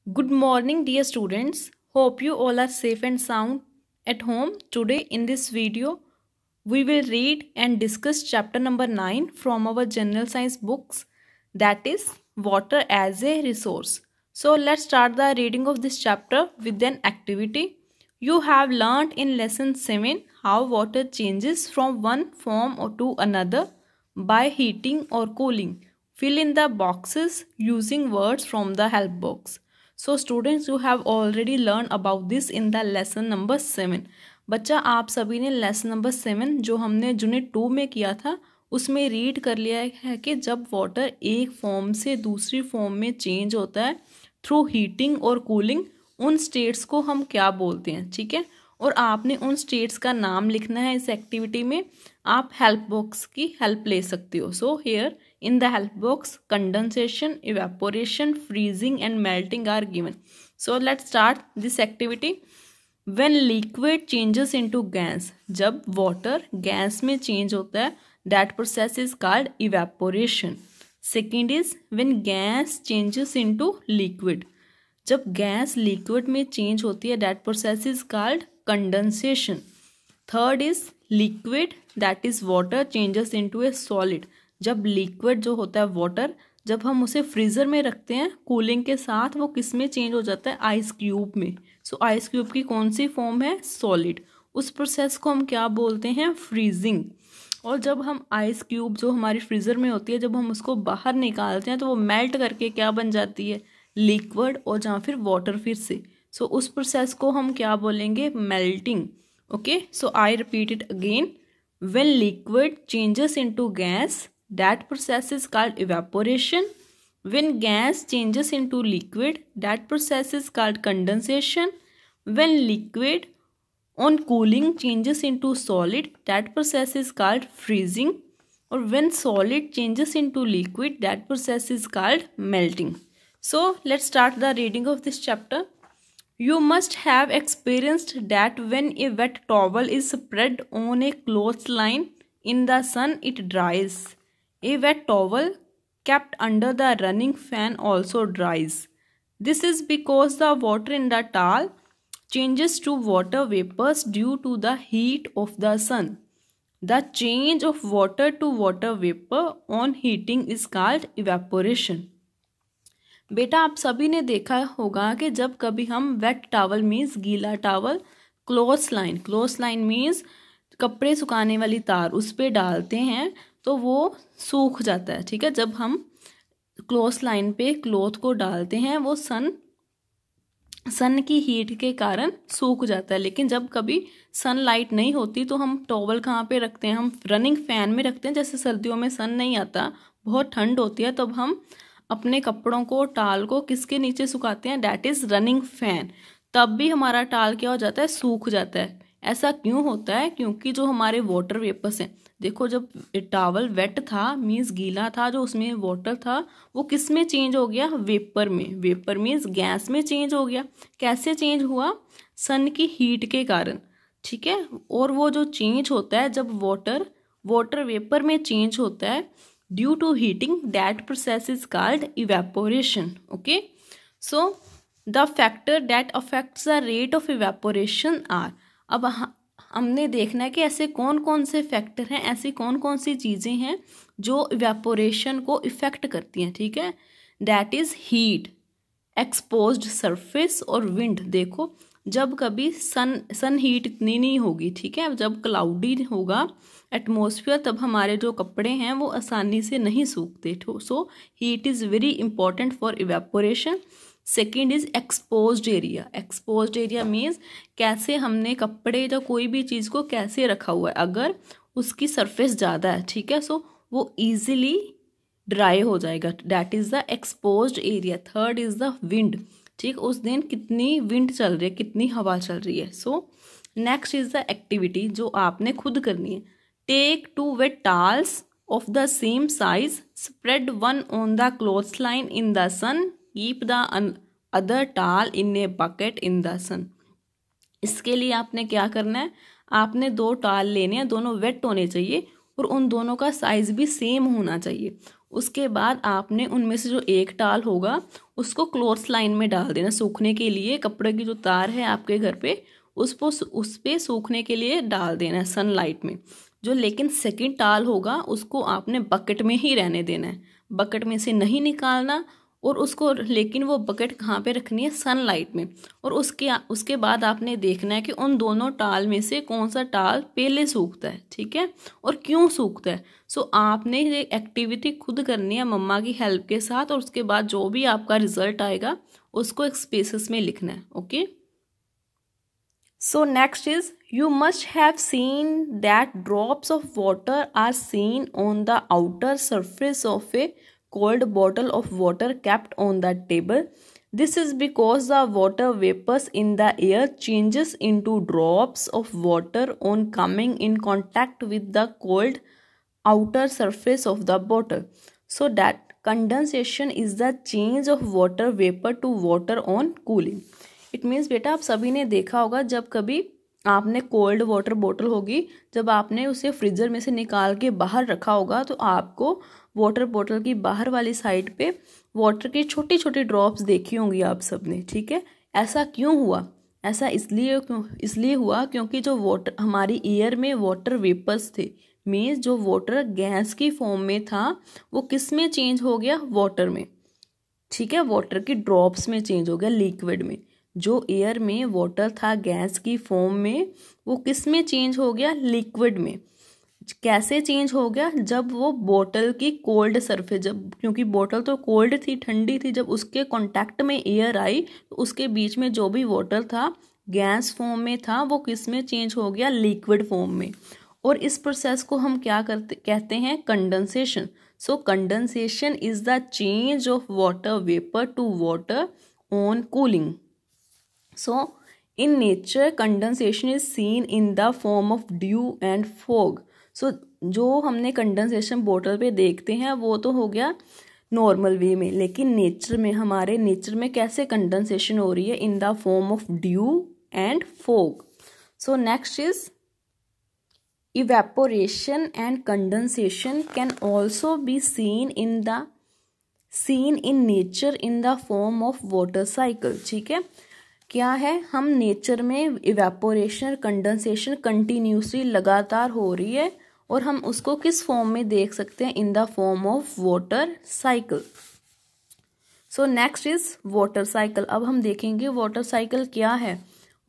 Good morning, dear students. Hope you all are safe and sound at home. Today, in this video, we will read and discuss chapter number 9 from our general science books, that is, Water as a Resource. So, let's start the reading of this chapter with an activity. You have learnt in lesson 7 how water changes from one form to another by heating or cooling. Fill in the boxes using words from the help box. So students, you have already learned about this in the lesson number 7. बच्चा, आप सभी ने lesson number 7 जो हमने unit 2 में किया था उसमें रीड कर लिया है कि जब वाटर एक फॉर्म से दूसरी फॉर्म में चेंज होता है थ्रू हीटिंग और कूलिंग, उन स्टेट्स को हम क्या बोलते हैं, ठीक है। और आपने उन स्टेट्स का नाम लिखना है इस एक्टिविटी में। आप हेल्प बॉक्स की हेल्प ले सकते हो। So here in the help box, condensation, evaporation, freezing and melting are given. So let's start this activity. When liquid changes into gas, जब water gas में change होता है, that process is called evaporation. Second is when gas changes into liquid, जब gas liquid में change होती है, that process is called condensation. Third is liquid, that is water, changes into a solid. जब liquid जो होता है water, जब हम उसे फ्रीज़र में रखते हैं कूलिंग के साथ, वो किस में चेंज हो जाता है, आइस क्यूब में। सो आइस क्यूब की कौन सी फॉर्म है, सॉलिड। उस प्रोसेस को हम क्या बोलते हैं, फ्रीजिंग। और जब हम आइस क्यूब जो हमारी फ्रीज़र में होती है, जब हम उसको बाहर निकालते हैं तो वो मेल्ट करके क्या बन जाती है, लिक्विड, और जहाँ फिर वाटर फिर से। सो उस प्रोसेस को हम क्या बोलेंगे, melting. Okay, so I repeat it again. When liquid changes into gas, that process is called evaporation. When gas changes into liquid, that process is called condensation. When liquid on cooling changes into solid, that process is called freezing. Or when solid changes into liquid, that process is called melting. So let's start the reading of this chapter. You must have experienced that when a wet towel is spread on a clothesline in the sun, it dries. A wet towel kept under the running fan also dries. This is because the water in the towel changes to water vapors due to the heat of the sun. The change of water to water vapor on heating is called evaporation. बेटा, आप सभी ने देखा होगा कि जब कभी हम वेट टॉवल मीन्स गीला टॉवल, क्लोथ लाइन मीन्स कपड़े सुखाने वाली तार, उस पर डालते हैं तो वो सूख जाता है, ठीक है। जब हम क्लोथ लाइन पे क्लोथ को डालते हैं वो सन की हीट के कारण सूख जाता है। लेकिन जब कभी सनलाइट नहीं होती तो हम टॉवल कहाँ पे रखते हैं, हम रनिंग फैन में रखते हैं। जैसे सर्दियों में सन नहीं आता, बहुत ठंड होती है, तब हम अपने कपड़ों को, टाल को किसके नीचे सुखाते हैं, डैट इज़ रनिंग फैन। तब भी हमारा टाल क्या हो जाता है, सूख जाता है। ऐसा क्यों होता है, क्योंकि जो हमारे वाटर वेपर्स हैं, देखो जब टॉवल वेट था मीन्स गीला था, जो उसमें वाटर था वो किस में चेंज हो गया, वेपर में। वेपर मीन्स गैस में चेंज हो गया। कैसे चेंज हुआ, सन की हीट के कारण, ठीक है। और वो जो चेंज होता है जब वाटर वेपर में चेंज होता है due to heating, that process is called evaporation. Okay, so the factor that affects the rate of evaporation are. अब हमने देखना है कि ऐसे कौन कौन से फैक्टर हैं, ऐसी कौन कौन सी चीज़ें हैं जो इवेपोरेशन को इफ़ेक्ट करती हैं, ठीक है। That is heat, exposed surface और विंड। देखो जब कभी सन हीट इतनी नहीं होगी, ठीक है, जब क्लाउडी होगा एटमॉस्फेयर, तब हमारे जो कपड़े हैं वो आसानी से नहीं सूखते। So heat is very important for evaporation. Second is exposed area. Exposed area means कैसे हमने कपड़े या कोई भी चीज़ को कैसे रखा हुआ है, अगर उसकी सरफेस ज़्यादा है, ठीक है, सो वो ईजिली ड्राई हो जाएगा, that is the exposed area. Third is the wind, ठीक, उस दिन कितनी विंड चल रही है, कितनी हवा चल रही है। So next is the activity जो आपने खुद करनी है। Take 2 wet towels of the same size, spread one on the cloth line in the sun, keep the other towel in a bucket in the सन। इसके लिए आपने क्या करना है, आपने 2 टाल लेने हैं, दोनों वेट होने चाहिए और उन दोनों का साइज भी सेम होना चाहिए। उसके बाद आपने उनमें से जो एक टाल होगा उसको क्लोथ्स लाइन में डाल देना सूखने के लिए। कपड़े की जो तार है आपके घर पे उस पे सूखने के लिए डाल देना है सनलाइट में। जो लेकिन सेकंड टाल होगा उसको आपने बकेट में ही रहने देना है, बकेट में से नहीं निकालना। और उसको लेकिन वो बकेट कहाँ पे रखनी है, सनलाइट में। और उसके बाद आपने देखना है कि उन दोनों टाल में से कौन सा टाल पहले सूखता है, ठीक है, और क्यों सूखता है। सो आपने ये एक्टिविटी खुद करनी है मम्मा की हेल्प के साथ, और उसके बाद जो भी आपका रिजल्ट आएगा उसको एक स्पेसेस में लिखना है। Okay, so next is, you must have seen that drops of water are seen on the outer surface of a cold bottle of water kept on the table. This is because the water vapors in the air changes into drops of water on coming in contact with the cold outer surface of the bottle. So that condensation is the change of water vapor to water on cooling. It means बेटा आप सभी ने देखा होगा जब कभी आपने cold water बोतल होगी, जब आपने उसे फ्रीजर में से निकाल के बाहर रखा होगा तो आपको वाटर बोतल की बाहर वाली साइड पे वाटर की छोटी छोटी ड्रॉप्स देखी होंगी आप सबने, ठीक है। ऐसा क्यों हुआ? ऐसा इसलिए हुआ क्योंकि जो वाटर हमारी एयर में वाटर वेपर्स थे, मीन्स जो वाटर गैस की फॉर्म में था वो किस में चेंज हो गया, वाटर में, ठीक है, वाटर की ड्रॉप्स में चेंज हो गया, लिक्विड में। जो एयर में वाटर था गैस की फॉर्म में वो किस में चेंज हो गया, लिक्विड में। कैसे चेंज हो गया? जब वो बोतल की कोल्ड सरफेस, जब क्योंकि बोतल तो कोल्ड थी, ठंडी थी, जब उसके कांटेक्ट में एयर आई तो उसके बीच में जो भी वाटर था गैस फॉर्म में था वो किस में चेंज हो गया, लिक्विड फॉर्म में। और इस प्रोसेस को हम क्या कहते हैं, condensation. So condensation is the change of water vapour to water on cooling. So, in nature, condensation is seen in the form of dew and fog. So, जो हमने कंडेंसेशन बोतल पे देखते हैं वो तो हो गया नॉर्मल वे में, लेकिन नेचर में, हमारे नेचर में कैसे कंडेंसेशन हो रही है, in the form of due and fog. So next is evaporation and condensation can also be seen in nature in the form of water cycle. ठीक है, क्या है, हम नेचर में इवेपोरेशन कंडेंसेशन कंटिन्यूसली लगातार हो रही है और हम उसको किस फॉर्म में देख सकते हैं, in the form of water cycle. So next is water cycle. अब हम देखेंगे वाटर साइकिल क्या है.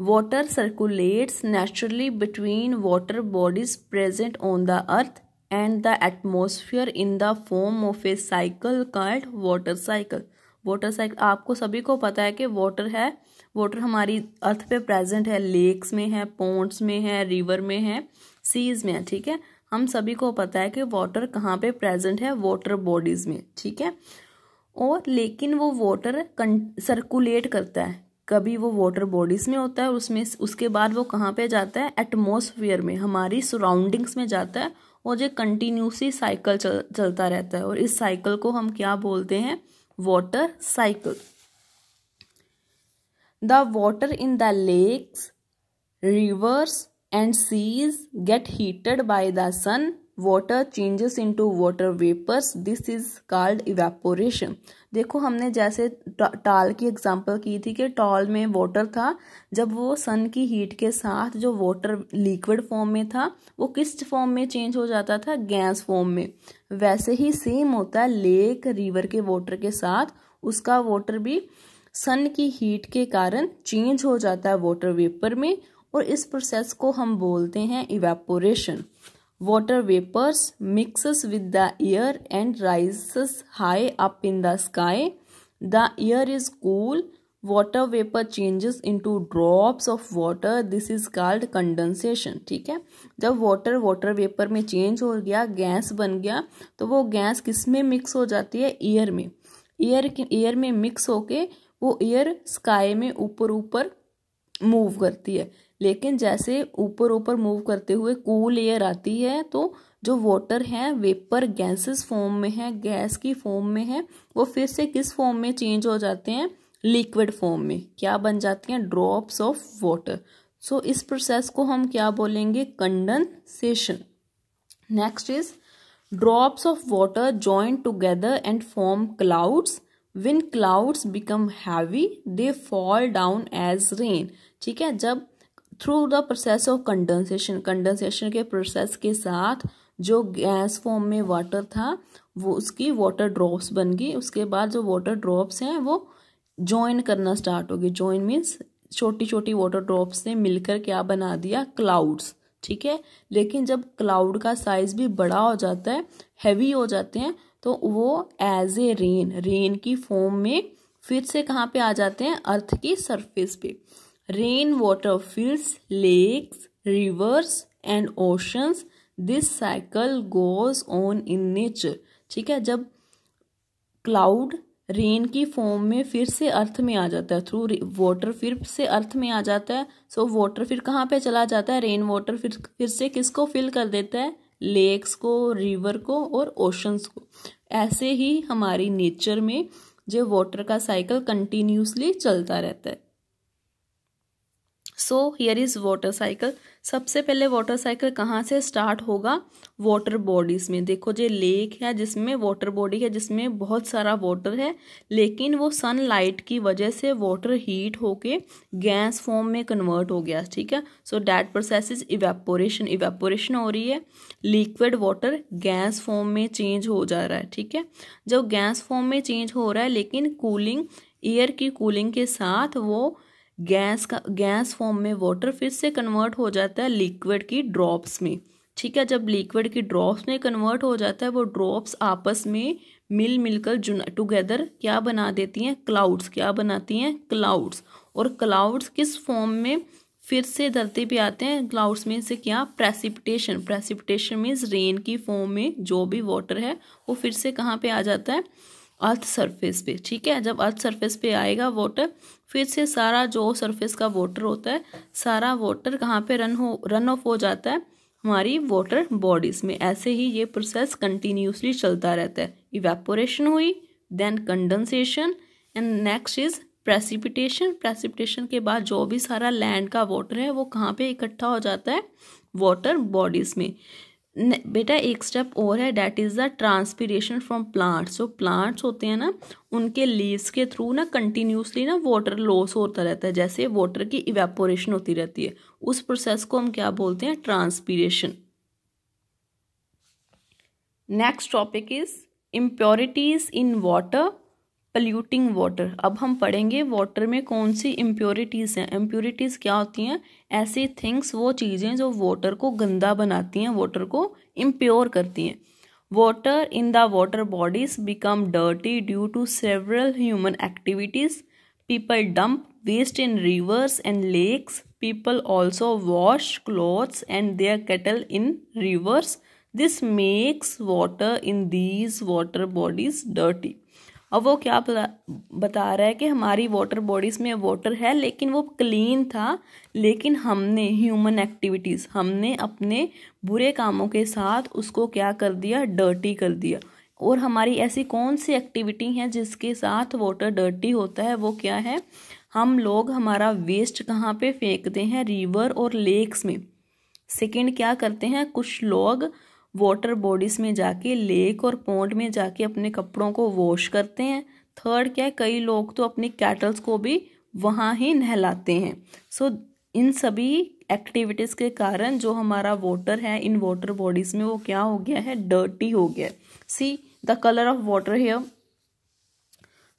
Water circulates naturally between water bodies present on the earth and the atmosphere in the form of A cycle called water cycle. Water cycle आपको सभी को पता है कि वाटर हमारी अर्थ पे प्रेजेंट है, लेक्स में है, पॉन्ड्स में है, रिवर में है, सीज में है. ठीक है, हम सभी को पता है कि वाटर कहाँ पे प्रेजेंट है, वाटर बॉडीज में. ठीक है, और लेकिन वो वाटर सर्कुलेट करता है, कभी वो वाटर बॉडीज में होता है उसमें, उसके बाद वो कहाँ पे जाता है, एटमॉस्फेयर में, हमारी सराउंडिंग्स में जाता है और जो कंटिन्यूसली साइकिल चलता रहता है. और इस साइकिल को हम क्या बोलते हैं, water cycle. The water in the lakes, rivers and seas get heated by the sun. Water changes into water vapors. This is called evaporation. देखो हमने जैसे टाल की एग्जांपल की थी कि टाल में वाटर था, जब वो सन की हीट के साथ जो वाटर लिक्विड फॉर्म में था वो किस फॉर्म में चेंज हो जाता था, गैस फॉर्म में. वैसे ही सेम होता है लेक रिवर के वाटर के साथ, उसका वाटर भी सन की हीट के कारण चेंज हो जाता है वाटर वेपर में, और इस प्रोसेस को हम बोलते हैं evaporation. Water vapours mixes with the air and rises high up in the sky. The air is cool, water vapour changes into drops of water. This is called condensation. ठीक है, जब वाटर वेपर में change हो गया, gas बन गया, तो वो गैस किस में मिक्स हो जाती है, एयर में. एयर में मिक्स होके वो एयर स्काई में ऊपर ऊपर मूव करती है. लेकिन जैसे ऊपर ऊपर मूव करते हुए कूल एयर आती है तो जो वाटर है वेपर गैसेस फॉर्म में है, गैस की फॉर्म में है, वो फिर से किस फॉर्म में चेंज हो जाते हैं, लिक्विड फॉर्म में. क्या बन जाती हैं, ड्रॉप्स ऑफ वाटर. सो इस प्रोसेस को हम क्या बोलेंगे, condensation. Next is drops of water join together and form clouds. When clouds become heavy, they fall down as rain। ठीक है, जब through the process of condensation के प्रोसेस के साथ जो गैस फॉर्म में वाटर था वो उसकी वाटर ड्रॉप्स बन गई। उसके बाद जो वाटर ड्रॉप्स हैं वो जॉइन करना स्टार्ट हो गई। जॉइन मीन्स छोटी छोटी वाटर ड्रॉप्स ने मिलकर क्या बना दिया, क्लाउड्स। ठीक है, लेकिन जब क्लाउड का साइज भी बड़ा हो जाता है, हैवी हो जाते हैं, तो वो एज ए रेन की फॉर्म में फिर से कहाँ पे आ जाते हैं, अर्थ की सरफेस पे। Rain water fills lakes, rivers and oceans. This cycle goes on in nature. ठीक है, जब क्लाउड रेन की फॉर्म में फिर से अर्थ में आ जाता है, थ्रू वाटर फिर से अर्थ में आ जाता है, सो वाटर फिर कहाँ पे चला जाता है, रेन वाटर फिर से किसको फिल कर देता है, लेक्स को, रिवर को और ओशंस को। ऐसे ही हमारी नेचर में जो वाटर का साइकिल कंटिन्यूसली चलता रहता है। So here is water cycle. सबसे पहले वाटर साइकिल कहाँ से स्टार्ट होगा, वाटर बॉडीज में। देखो जो लेक है जिसमें वाटर बॉडी है जिसमें बहुत सारा वाटर है, लेकिन वो सनलाइट की वजह से वाटर हीट होके गैस फॉर्म में कन्वर्ट हो गया। ठीक है, so that process is evaporation हो रही है। लिक्विड वाटर गैस फॉर्म में चेंज हो जा रहा है। ठीक है, जब गैस फॉर्म में चेंज हो रहा है, लेकिन कूलिंग, एयर की कूलिंग के साथ वो गैस फॉर्म में वाटर फिर से कन्वर्ट हो जाता है लिक्विड की ड्रॉप्स में। ठीक है, जब लिक्विड की ड्रॉप्स में कन्वर्ट हो जाता है, वो ड्रॉप्स आपस में मिलकर टुगेदर क्या बना देती हैं, क्लाउड्स। क्या बनाती हैं, क्लाउड्स। और क्लाउड्स किस फॉर्म में फिर से धरती पे आते हैं, क्लाउड्स में से क्या, प्रेसिपिटेशन मीन्स रेन की फॉर्म में जो भी वाटर है वो फिर से कहाँ पे आ जाता है, अर्थ सरफेस पे। ठीक है, जब अर्थ सरफेस पे आएगा वाटर, फिर से सारा जो सरफेस का वाटर होता है, सारा वाटर कहाँ पे रन ऑफ हो जाता है, हमारी वाटर बॉडीज में। ऐसे ही ये प्रोसेस कंटिन्यूसली चलता रहता है। इवेपोरेशन हुई, then condensation, and next is precipitation के बाद जो भी सारा लैंड का वाटर है वो कहाँ पे इकट्ठा हो जाता है, वाटर बॉडीज में। बेटा एक स्टेप और है, that is the transpiration from plants. जो प्लांट्स होते हैं ना, उनके लीव्स के थ्रू ना कंटिन्यूसली ना वाटर लॉस होता रहता है, जैसे वाटर की इवेपोरेशन होती रहती है। उस प्रोसेस को हम क्या बोलते हैं, transpiration. Next topic is impurities in water, polluting water. अब हम पढ़ेंगे वाटर में कौन सी इम्प्योरिटीज हैं। इम्प्योरिटीज क्या होती हैं, ऐसी थिंग्स, वो चीज़ें जो वाटर को गंदा बनाती हैं, वाटर को इम्प्योर करती हैं। Water in the water bodies become dirty due to several human activities. People dump waste in rivers and lakes. People also wash clothes and their cattle in rivers. This makes water in these water bodies dirty. अब वो क्या बता रहा है कि हमारी water bodies में water है लेकिन वो क्लीन था, लेकिन हमने ह्यूमन एक्टिविटीज़, हमने अपने बुरे कामों के साथ उसको क्या कर दिया, डर्टी कर दिया। और हमारी ऐसी कौन सी एक्टिविटी है जिसके साथ वाटर डर्टी होता है, वो क्या है, हम लोग हमारा वेस्ट कहाँ पे फेंकते हैं, रिवर और लेक्स में। सेकेंड क्या करते हैं, कुछ लोग वाटर बॉडीज में जाके, लेक और पॉन्ड में जाके अपने कपड़ों को वॉश करते हैं। थर्ड क्या है, कई लोग तो अपनी कैटल्स को भी वहाँ ही नहलाते हैं। सो इन सभी एक्टिविटीज़ के कारण जो हमारा वाटर है इन वाटर बॉडीज में वो क्या हो गया है, डर्टी हो गया। See the colour of water here.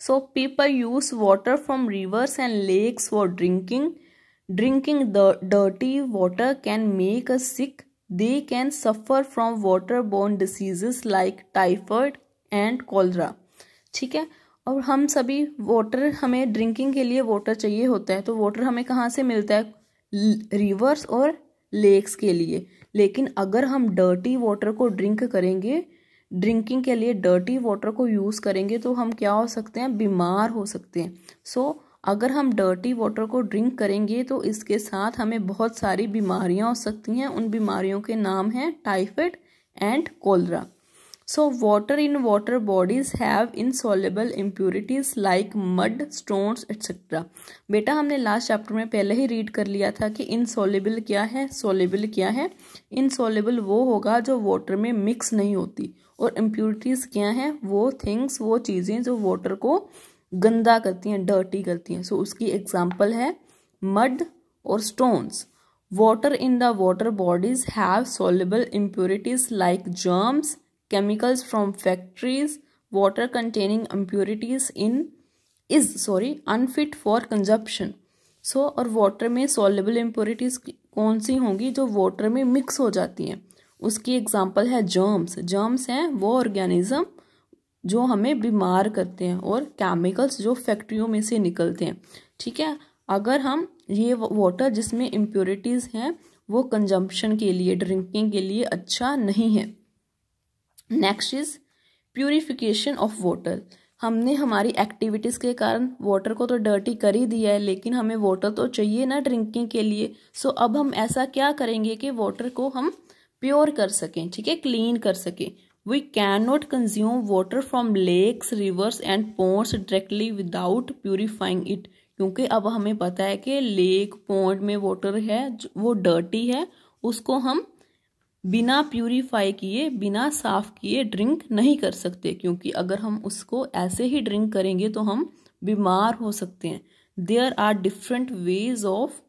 So people use water from rivers and lakes for drinking the dirty water can make us sick. They can suffer from waterborne diseases like typhoid and cholera। ठीक है, और हम सभी water, हमें drinking के लिए water चाहिए होता है, तो वाटर हमें कहाँ से मिलता है, रिवर्स और लेक्स के लिए। लेकिन अगर हम डर्टी वाटर को ड्रिंक करेंगे, ड्रिंकिंग के लिए डर्टी वाटर को यूज़ करेंगे, तो हम क्या हो सकते हैं, बीमार हो सकते हैं। सो अगर हम डर्टी वाटर को ड्रिंक करेंगे तो इसके साथ हमें बहुत सारी बीमारियां हो सकती हैं। उन बीमारियों के नाम हैं typhoid and cholera. So water in water bodies have insoluble impurities like mud, stones etc. बेटा हमने लास्ट चैप्टर में पहले ही रीड कर लिया था कि insoluble क्या है, soluble क्या है. insoluble वो होगा जो वाटर में मिक्स नहीं होती, और impurities क्या है, वो थिंग्स, वो चीज़ें जो वाटर को गंदा करती हैं, डर्टी करती हैं. सो उसकी एग्जाम्पल है मड और stones. Water in the water bodies have soluble impurities like germs, chemicals from factories. Water containing impurities is unfit for consumption. So और वाटर में soluble impurities कौन सी होंगी, जो वाटर में मिक्स हो जाती हैं. उसकी एग्जांपल है germs. germs हैं वो ऑर्गेनिज्म जो हमें बीमार करते हैं, और केमिकल्स जो फैक्ट्रियों में से निकलते हैं. ठीक है, अगर हम ये वाटर जिसमें इम्प्योरिटीज़ हैं वो कंजम्पशन के लिए, ड्रिंकिंग के लिए अच्छा नहीं है. Next is purification of water. हमने हमारी एक्टिविटीज़ के कारण वाटर को तो डर्टी कर ही दिया है, लेकिन हमें वाटर तो चाहिए ना ड्रिंकिंग के लिए. सो अब हम ऐसा क्या करेंगे कि वाटर को हम प्योर कर सकें, ठीक है, क्लीन कर सकें. We cannot consume water from lakes, rivers and ponds directly without purifying it. क्योंकि अब हमें पता है कि लेक, पॉन्ड में वाटर है वो डर्टी है, उसको हम बिना प्यूरिफाई किए, बिना साफ किए ड्रिंक नहीं कर सकते, क्योंकि अगर हम उसको ऐसे ही ड्रिंक करेंगे तो हम बीमार हो सकते हैं. There are different ways of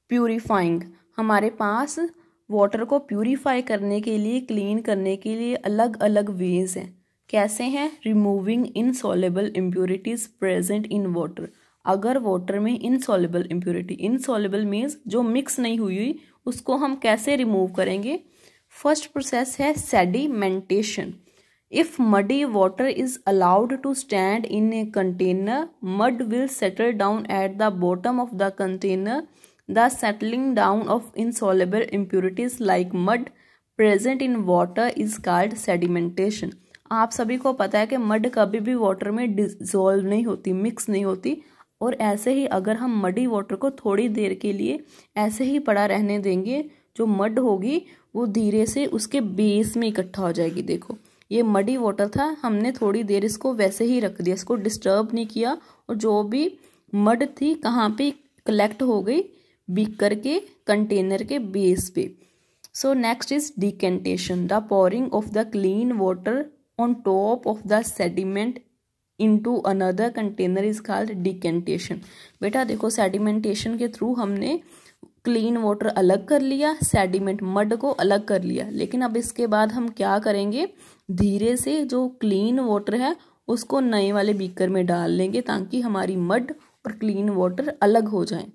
purifying. हमारे पास वाटर को प्यूरिफाई करने के लिए, क्लीन करने के लिए अलग अलग वेज हैं. कैसे हैं? Removing insoluble impurities present in water. अगर वाटर में इनसॉल्युबल इम्प्योरिटी, इनसॉल्युबल मीन्स जो मिक्स नहीं हुई, उसको हम कैसे रिमूव करेंगे? फर्स्ट प्रोसेस है sedimentation. If muddy water is allowed to stand in a container, mud will settle down at the bottom of the container. The settling down of insoluble impurities like mud present in water is called sedimentation. आप सभी को पता है कि mud कभी भी water में dissolve नहीं होती, मिक्स नहीं होती, और ऐसे ही अगर हम मडी वाटर को थोड़ी देर के लिए ऐसे ही पड़ा रहने देंगे, जो मड होगी वो धीरे से उसके बेस में इकट्ठा हो जाएगी. देखो ये मडी वाटर था, हमने थोड़ी देर इसको वैसे ही रख दिया, इसको डिस्टर्ब नहीं किया, और जो भी मड थी कहाँ पे कलेक्ट हो गई, बीकर के कंटेनर के बेस पे. So next is decantation. The pouring of the clean water on top of the sediment into another container is called decantation. बेटा देखो सेडिमेंटेशन के थ्रू हमने क्लीन वाटर अलग कर लिया, सेडिमेंट मड को अलग कर लिया, लेकिन अब इसके बाद हम क्या करेंगे, धीरे से जो क्लीन वाटर है उसको नए वाले बीकर में डाल लेंगे ताकि हमारी मड और क्लीन वाटर अलग हो जाए.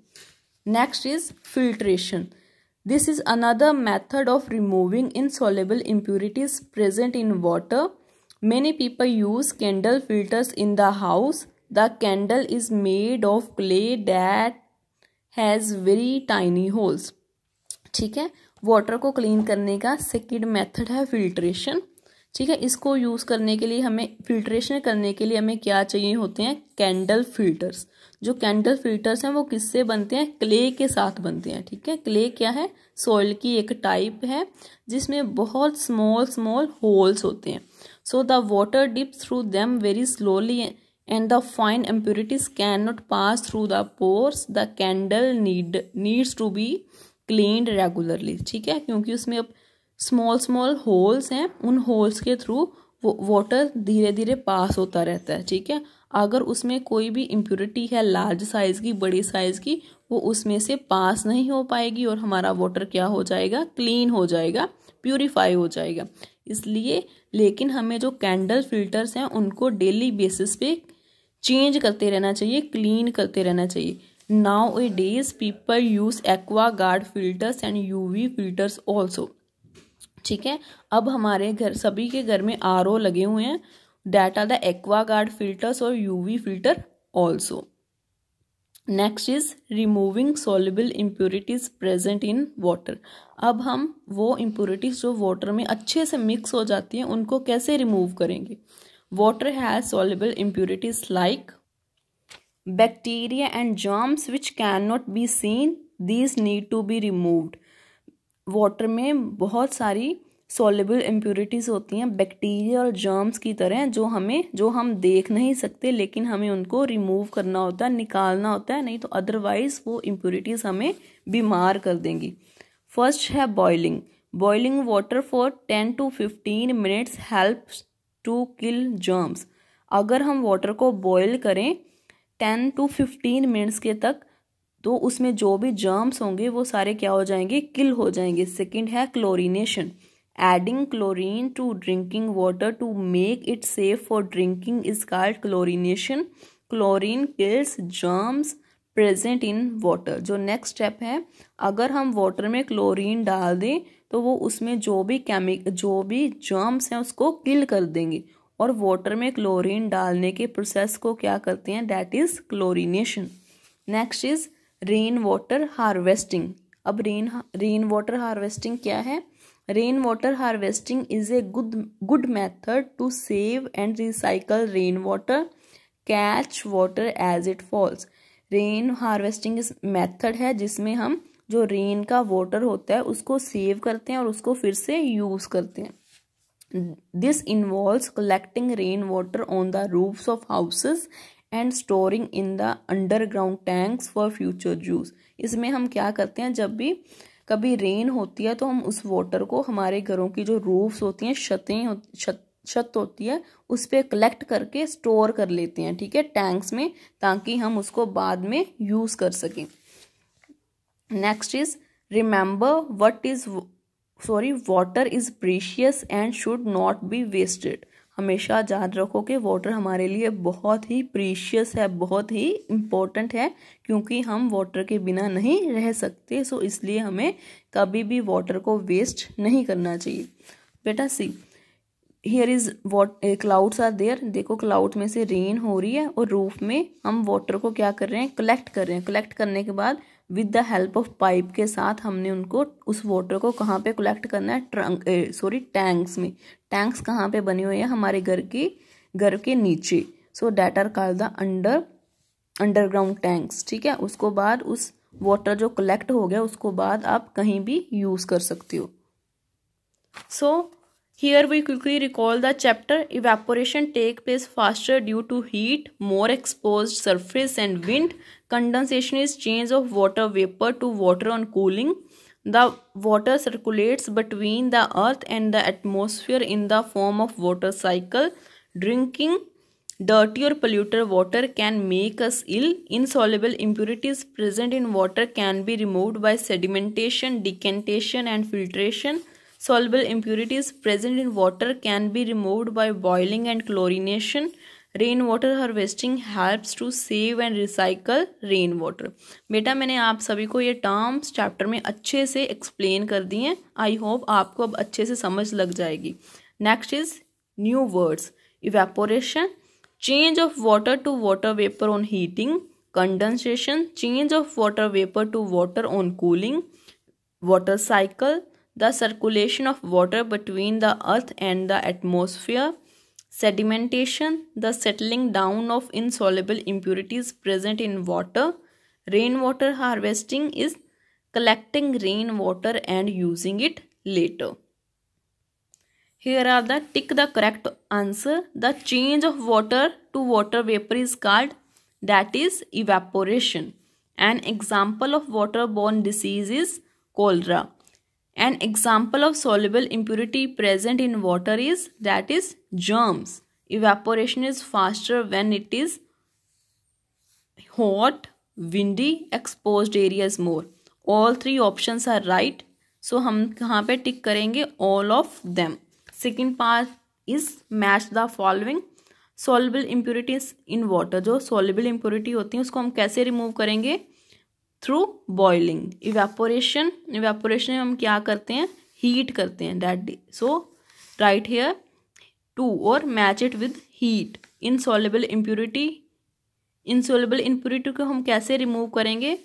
Next is filtration. This is another method of removing insoluble impurities present in water. Many people use candle filters in the house. The candle is made of clay that has very tiny holes. ठीक है, water को clean करने का second method है filtration. ठीक है, इसको use करने के लिए हमें, फिल्ट्रेशन करने के लिए हमें क्या चाहिए होते हैं? Candle filters. जो कैंडल फिल्टर्स हैं वो किससे बनते हैं? क्ले के साथ बनते हैं. ठीक है, क्ले क्या है? सॉइल की एक टाइप है जिसमें बहुत स्मॉल स्मॉल होल्स होते हैं. So the water drips through them very slowly and the fine impurities can not pass through the pores. The candle needs to be cleaned regularly. ठीक है, क्योंकि उसमें अब स्मॉल स्मॉल होल्स हैं, उन holes के थ्रू वो वाटर धीरे धीरे पास होता रहता है. ठीक है, अगर उसमें कोई भी इम्प्योरिटी है लार्ज साइज़ की, बड़ी साइज़ की, वो उसमें से पास नहीं हो पाएगी और हमारा वाटर क्या हो जाएगा? क्लीन हो जाएगा, प्यूरिफाई हो जाएगा. इसलिए लेकिन हमें जो कैंडल फिल्टर्स हैं उनको डेली बेसिस पे चेंज करते रहना चाहिए, क्लीन करते रहना चाहिए. Now A days people use aqua guard filters and UV filters also. ठीक है, अब हमारे घर, सभी के घर में RO लगे हुए हैं, that are the Aquaguard filters और UV filter also. Next is removing soluble impurities present in water. अब हम वो इम्प्योरिटीज जो वाटर में अच्छे से मिक्स हो जाती हैं उनको कैसे रिमूव करेंगे? Water has soluble impurities like bacteria and germs which can not be seen, these need to be removed. Water में बहुत सारी सॉल्युबल इम्प्योरिटीज़ होती हैं बैक्टीरिया और जर्म्स की तरह, जो हम देख नहीं सकते, लेकिन हमें उनको रिमूव करना होता है, निकालना होता है, नहीं तो अदरवाइज वो इम्प्योरिटीज़ हमें बीमार कर देंगी। फर्स्ट है boiling. Boiling water for 10 to 15 minutes helps to kill germs. अगर हम वाटर को बॉयल करें 10 to 15 मिनट्स के तक, तो उसमें जो भी जर्म्स होंगे वो सारे क्या हो जाएंगे, किल हो जाएंगे। सेकंड है chlorination. Adding chlorine to drinking water to make it safe for drinking is called chlorination. Chlorine kills germs present in water. जो नेक्स्ट स्टेप है, अगर हम वाटर में क्लोरीन डाल दें तो वो उसमें जो भी जर्म्स हैं उसको किल कर देंगे, और वाटर में क्लोरीन डालने के प्रोसेस को क्या करते हैं, that is chlorination. Next is rain water harvesting. अब रेन वाटर हार्वेस्टिंग क्या है? Rain water harvesting is a good method to save and recycle rain water, catch water as it falls. Rain harvesting is method है जिसमें हम जो rain का water होता है उसको सेव करते हैं और उसको फिर से यूज करते हैं। This involves collecting rain water on the roofs of houses and storing in the underground tanks for future use. इसमें हम क्या करते हैं, जब भी कभी रेन होती है तो हम उस वाटर को हमारे घरों की जो रूफ्स होती हैं, छत होती है, उस पर कलेक्ट करके स्टोर कर लेते हैं, ठीक है, टैंक्स में, ताकि हम उसको बाद में यूज कर सकें। Next is remember water is precious and should not be wasted. हमेशा याद रखो कि वाटर हमारे लिए बहुत ही प्रीशियस है, बहुत ही इम्पोर्टेंट है, क्योंकि हम वाटर के बिना नहीं रह सकते। सो इसलिए हमें कभी भी वाटर को वेस्ट नहीं करना चाहिए। बेटा see here is clouds are there. देखो क्लाउड में से रेन हो रही है और रूफ में हम वाटर को क्या कर रहे हैं, कलेक्ट कर रहे हैं। कलेक्ट करने के बाद with the help of pipe के साथ हमने उनको उस वाटर को कहाँ पे कलेक्ट करना है, टैंक्स में। टैंक्स कहाँ पे बने हुए हैं, हमारे घर के नीचे। So that are called the underground tanks, ठीक है। उसको बाद उस वाटर जो कलेक्ट हो गया उसको बाद आप कहीं भी यूज कर सकते हो। सो here we quickly recall the chapter. Evaporation take place faster due to heat, more exposed surface and wind. Condensation is change of water vapor to water on cooling. The water circulates between the earth and the atmosphere in the form of water cycle. Drinking dirty or polluted water can make us ill. Insoluble impurities present in water can be removed by sedimentation, decantation and filtration. Soluble impurities present in water can be removed by boiling and chlorination. Rainwater harvesting helps to save and recycle rainwater. बेटा मैंने आप सभी को ये terms chapter में अच्छे से explain कर दिए हैं। आई होप आपको अब अच्छे से समझ लग जाएगी। Next is new words. Evaporation, change of water to water vapour on heating. Condensation, change of water vapour to water on cooling. Water cycle, the circulation of water between the earth and the atmosphere. Sedimentation, the settling down of insoluble impurities present in water. Rainwater harvesting is collecting rainwater and using it later. Here are the tick the correct answer. The change of water to water vapor is called, that is evaporation. An example of waterborne disease is cholera. An example of soluble impurity present in water is, that is germs. Evaporation is faster when it is hot, windy, exposed areas more. All three options are right. So हम कहाँ पे टिक करेंगे, all of them. Second part is match the following. Soluble impurities in water, जो soluble impurity होती है उसको हम कैसे रिमूव करेंगे, थ्रू बॉइलिंग। इवेपोरेशन में हम क्या करते हैं, हीट करते हैं, दैट। सो राइट हेयर 2 और match it with heat. Insoluble impurity को हम कैसे रिमूव करेंगे,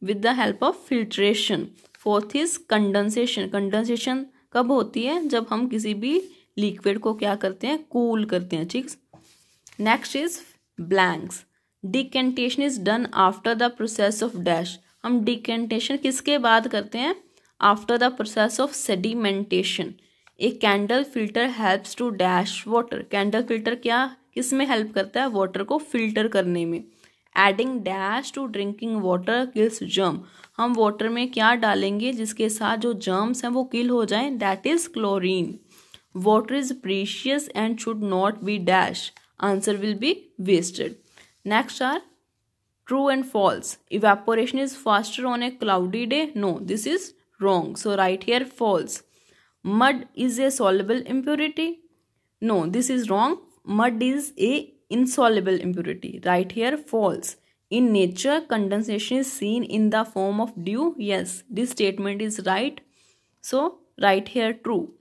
with the help of filtration. Fourth is condensation. Condensation कब होती है, जब हम किसी भी लिक्विड को क्या करते हैं, कूल करते हैं, ठीक। Next is blanks. Decantation is done after the process of dash. हम डिकेंटेशन किसके बाद करते हैं, after the process of sedimentation. A candle filter helps to dash water. Candle filter क्या किस में हेल्प करता है? वाटर को फिल्टर करने में। Adding dash to drinking water kills germ. हम वाटर में क्या डालेंगे जिसके साथ जो जर्म्स हैं वो किल हो जाएं? That is chlorine. Water is precious and should not be dash. Answer will be wasted. Next are true and false. Evaporation is faster on a cloudy day. No, this is wrong. So write here false. Mud is a soluble impurity. No, this is wrong. Mud is a insoluble impurity. Write here false. In nature, condensation is seen in the form of dew. Yes, this statement is right. So write here true.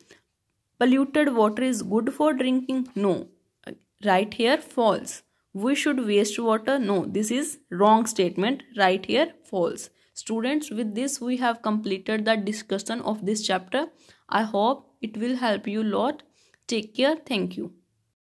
Polluted water is good for drinking. No, write here false. We should waste water. No, this is wrong statement. Write here false. Students, with this we have completed the discussion of this chapter. I hope it will help you a lot. Take care. Thank you.